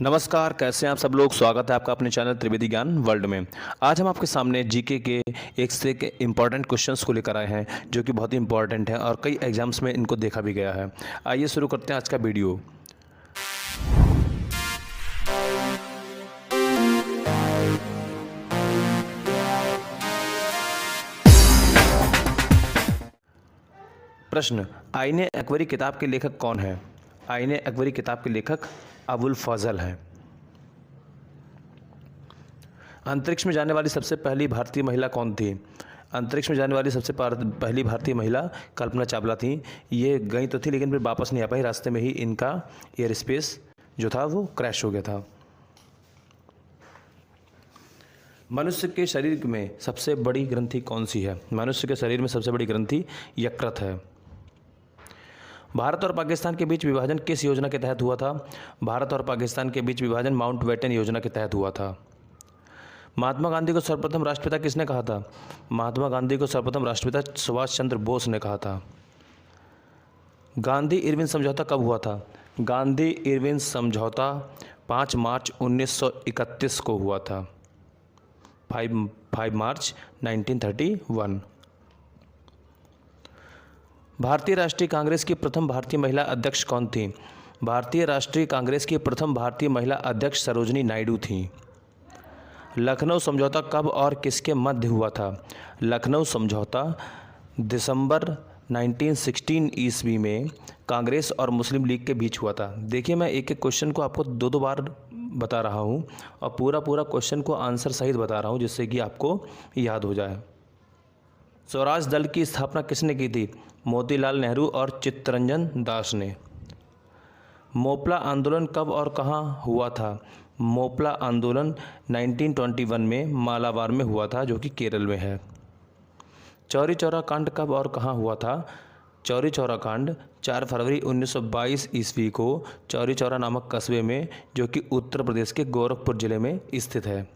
नमस्कार, कैसे हैं आप सब लोग। स्वागत है आपका अपने चैनल त्रिवेदी ज्ञान वर्ल्ड में। आज हम आपके सामने जीके के एक से एक इम्पॉर्टेंट क्वेश्चंस को लेकर आए हैं जो कि बहुत ही इंपॉर्टेंट है और कई एग्जाम्स में इनको देखा भी गया है। आइए शुरू करते हैं आज का वीडियो। प्रश्न, आईने अकबरी किताब के लेखक कौन है? आईने अकबरी किताब के लेखक अबुल फजल हैं। अंतरिक्ष में जाने वाली सबसे पहली भारतीय महिला कौन थी? अंतरिक्ष में जाने वाली सबसे पहली भारतीय महिला कल्पना चावला थी। ये गई तो थी लेकिन फिर वापस नहीं आ पाई, रास्ते में ही इनका एयर स्पेस जो था वो क्रैश हो गया था। मनुष्य के शरीर में सबसे बड़ी ग्रंथि कौन सी है? मनुष्य के शरीर में सबसे बड़ी ग्रंथि यकृत है। भारत और पाकिस्तान के बीच विभाजन किस योजना के तहत हुआ था? भारत और पाकिस्तान के बीच विभाजन माउंटबेटन योजना के तहत हुआ था। महात्मा गांधी को सर्वप्रथम राष्ट्रपिता किसने कहा था? महात्मा गांधी को सर्वप्रथम राष्ट्रपिता सुभाष चंद्र बोस ने कहा था। गांधी इरविन समझौता कब हुआ था? गांधी इरविन समझौता 5 मार्च 1931 को हुआ था। 5 मार्च 1931। भारतीय राष्ट्रीय कांग्रेस की प्रथम भारतीय महिला अध्यक्ष कौन थी? भारतीय राष्ट्रीय कांग्रेस की प्रथम भारतीय महिला अध्यक्ष सरोजिनी नायडू थी। लखनऊ समझौता कब और किसके मध्य हुआ था? लखनऊ समझौता दिसंबर 1916 ईस्वी में कांग्रेस और मुस्लिम लीग के बीच हुआ था। देखिए, मैं एक एक क्वेश्चन को आपको दो बार बता रहा हूँ और पूरा क्वेश्चन को आंसर सहित बता रहा हूँ जिससे कि आपको याद हो जाए। स्वराज दल की स्थापना किसने की थी? मोतीलाल नेहरू और चित्तरंजन दास ने। मोपला आंदोलन कब और कहाँ हुआ था? मोपला आंदोलन 1921 में मालाबार में हुआ था जो कि केरल में है। चौरी चौरा कांड कब और कहाँ हुआ था? चौरी चौरा कांड 4 फरवरी 1922 ईस्वी को चौरी चौरा नामक कस्बे में जो कि उत्तर प्रदेश के गोरखपुर जिले में स्थित है।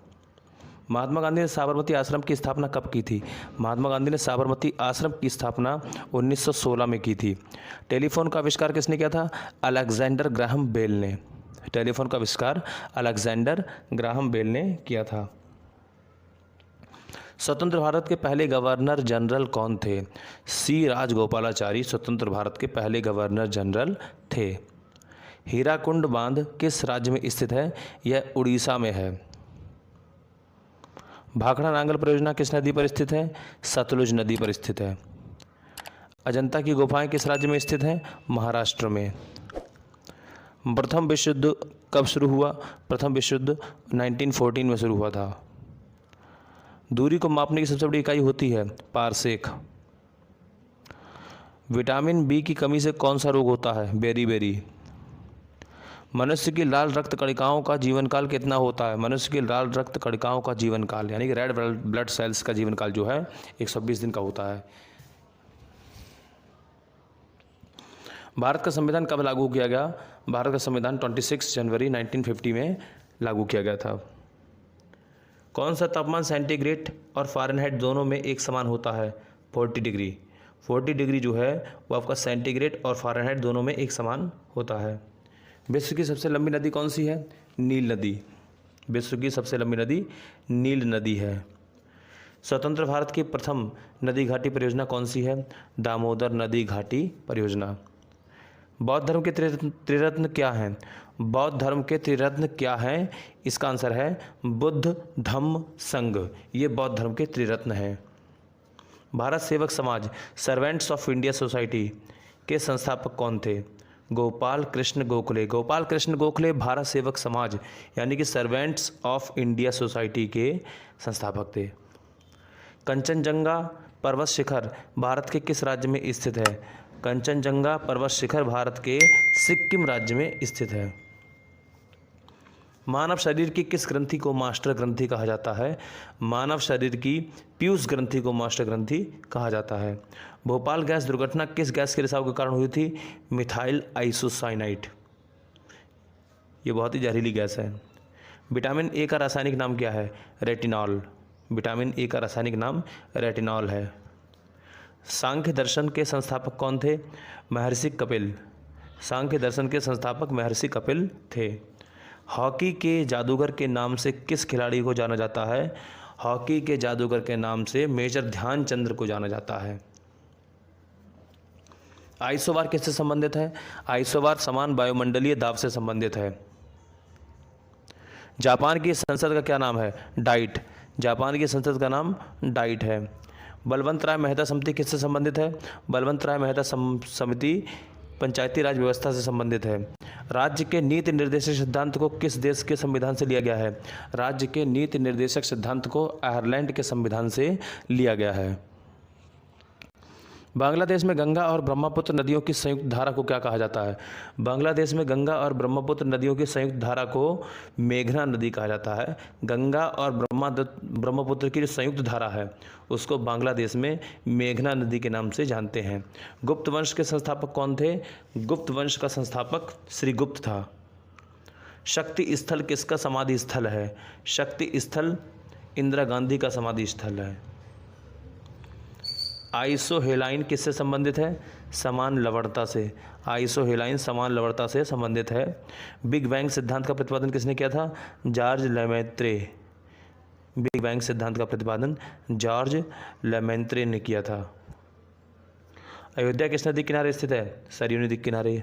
महात्मा गांधी ने साबरमती आश्रम की स्थापना कब की थी? महात्मा गांधी ने साबरमती आश्रम की स्थापना 1916 में की थी। टेलीफोन का आविष्कार किसने किया था? अलेक्जेंडर ग्राहम बेल ने। टेलीफोन का आविष्कार अलेक्जेंडर ग्राहम बेल ने किया था। स्वतंत्र भारत के पहले गवर्नर जनरल कौन थे? सी राजगोपालाचारी स्वतंत्र भारत के पहले गवर्नर जनरल थे। हीराकुंड बांध किस राज्य में स्थित है? यह उड़ीसा में है। भाखड़ा नांगल परियोजना किस नदी पर स्थित है? सतलुज नदी पर स्थित है। अजंता की गुफाएं किस राज्य में स्थित हैं? महाराष्ट्र में। प्रथम विश्व युद्ध कब शुरू हुआ? प्रथम विश्व युद्ध 1914 में शुरू हुआ था। दूरी को मापने की सबसे बड़ी इकाई होती है पारसेक। विटामिन बी की कमी से कौन सा रोग होता है? बेरी। मनुष्य की लाल रक्त कणिकाओं का जीवन काल कितना होता है? मनुष्य की लाल रक्त कणिकाओं का जीवन काल यानी कि रेड ब्लड सेल्स का जीवन काल जो है 120 दिन का होता है। भारत का संविधान कब लागू किया गया? भारत का संविधान 26 जनवरी 1950 में लागू किया गया था। कौन सा तापमान सेंटीग्रेड और फ़ारेनहाइट दोनों में एक समान होता है? 40 डिग्री। 40 डिग्री जो है वो आपका सेंटीग्रेड और फ़ारेनहाइट दोनों में एक समान होता है। विश्व की सबसे लंबी नदी कौन सी है? नील नदी। विश्व की सबसे लंबी नदी नील नदी है। स्वतंत्र भारत की प्रथम नदी घाटी परियोजना कौन सी है? दामोदर नदी घाटी परियोजना। बौद्ध धर्म के त्रिरत्न क्या हैं? बौद्ध धर्म के त्रिरत्न क्या हैं? इसका आंसर है बुद्ध, धम्म, संघ। ये बौद्ध धर्म के त्रिरत्न हैं। भारत सेवक समाज सर्वेंट्स ऑफ इंडिया सोसाइटी के संस्थापक कौन थे? गोपाल कृष्ण गोखले। गोपाल कृष्ण गोखले भारत सेवक समाज यानी कि सर्वेंट्स ऑफ इंडिया सोसाइटी के संस्थापक थे। कंचनजंगा पर्वत शिखर भारत के किस राज्य में स्थित है? कंचनजंगा पर्वत शिखर भारत के सिक्किम राज्य में स्थित है। मानव शरीर की किस ग्रंथि को मास्टर ग्रंथि कहा जाता है? मानव शरीर की पीयूष ग्रंथि को मास्टर ग्रंथि कहा जाता है। भोपाल गैस दुर्घटना किस गैस के रिसाव के कारण हुई थी? Methyl isocyanide. ये बहुत ही जहरीली गैस है। विटामिन ए का रासायनिक नाम क्या है? रेटिनॉल। विटामिन ए का रासायनिक नाम रेटिनॉल है। सांख्य दर्शन के संस्थापक कौन थे? महर्षि कपिल। सांख्य दर्शन के संस्थापक महर्षि कपिल थे। हॉकी के जादूगर के नाम से किस खिलाड़ी को जाना जाता है? हॉकी के जादूगर के नाम से मेजर ध्यानचंद को जाना जाता है। आइसोबार किससे संबंधित है? आइसोबार समान वायुमंडलीय दाब से संबंधित है। जापान की संसद का क्या नाम है? डाइट। जापान की संसद का नाम डाइट है। बलवंत राय मेहता समिति किससे संबंधित है? बलवंत राय मेहता समिति पंचायती राज व्यवस्था से संबंधित है। राज्य के नीति निर्देशक सिद्धांत को किस देश के संविधान से लिया गया है? राज्य के नीति निर्देशक सिद्धांत को आयरलैंड के संविधान से लिया गया है। बांग्लादेश में गंगा और ब्रह्मपुत्र नदियों की संयुक्त धारा को क्या कहा जाता है? बांग्लादेश में गंगा और ब्रह्मपुत्र नदियों की संयुक्त धारा को मेघना नदी कहा जाता है। गंगा और ब्रह्मपुत्र की जो संयुक्त धारा है उसको बांग्लादेश में मेघना नदी के नाम से जानते हैं। गुप्त वंश के संस्थापक कौन थे? गुप्त वंश का संस्थापक श्रीगुप्त था। शक्ति स्थल किसका समाधि स्थल है? शक्ति स्थल इंदिरा गांधी का समाधि स्थल है। आइसोहेलाइन किससे संबंधित है? समान लवणता से। आइसोहेलाइन समान लवणता से संबंधित है। बिग बैंग सिद्धांत का प्रतिपादन किसने किया था? George Lemaître. बिग बैंग सिद्धांत का प्रतिपादन जॉर्ज लेमेत्रे ने किया था। अयोध्या किस नदी किनारे स्थित है? सरयू नदी किनारे।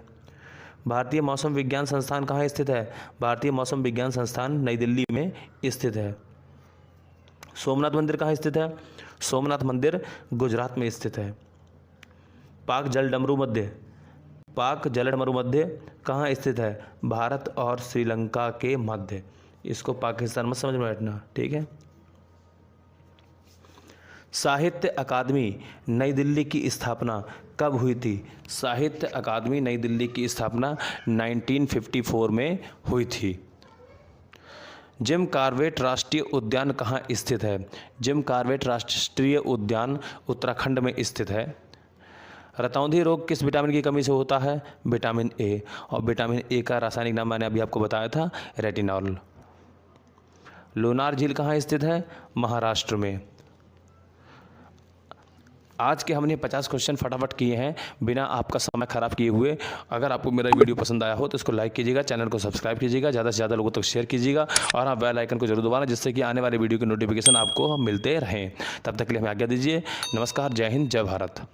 भारतीय मौसम विज्ञान संस्थान कहाँ स्थित है? भारतीय मौसम विज्ञान संस्थान नई दिल्ली में स्थित है। सोमनाथ मंदिर कहाँ स्थित है? सोमनाथ मंदिर गुजरात में स्थित है। पाक जलडमरू मध्य कहाँ स्थित है? भारत और श्रीलंका के मध्य। इसको पाकिस्तान में समझ में बैठना, ठीक है। साहित्य अकादमी नई दिल्ली की स्थापना कब हुई थी? साहित्य अकादमी नई दिल्ली की स्थापना 1954 में हुई थी। जिम कॉर्बेट राष्ट्रीय उद्यान कहाँ स्थित है? जिम कॉर्बेट राष्ट्रीय उद्यान उत्तराखंड में स्थित है। रतौंधी रोग किस विटामिन की कमी से होता है? Vitamin A. और विटामिन ए का रासायनिक नाम मैंने अभी आपको बताया था, रेटिनॉल। लोनार झील कहाँ स्थित है? महाराष्ट्र में। आज के हमने 50 क्वेश्चन फटाफट किए हैं बिना आपका समय खराब किए हुए। अगर आपको मेरा वीडियो पसंद आया हो तो इसको लाइक कीजिएगा, चैनल को सब्सक्राइब कीजिएगा, ज़्यादा से ज़्यादा लोगों तक शेयर कीजिएगा और हाँ बेल आइकन को जरूर दबाना जिससे कि आने वाले वीडियो की नोटिफिकेशन आपको मिलते रहें। तब तक के लिए हमें आज्ञा दीजिए। नमस्कार, जय हिंद, जय भारत।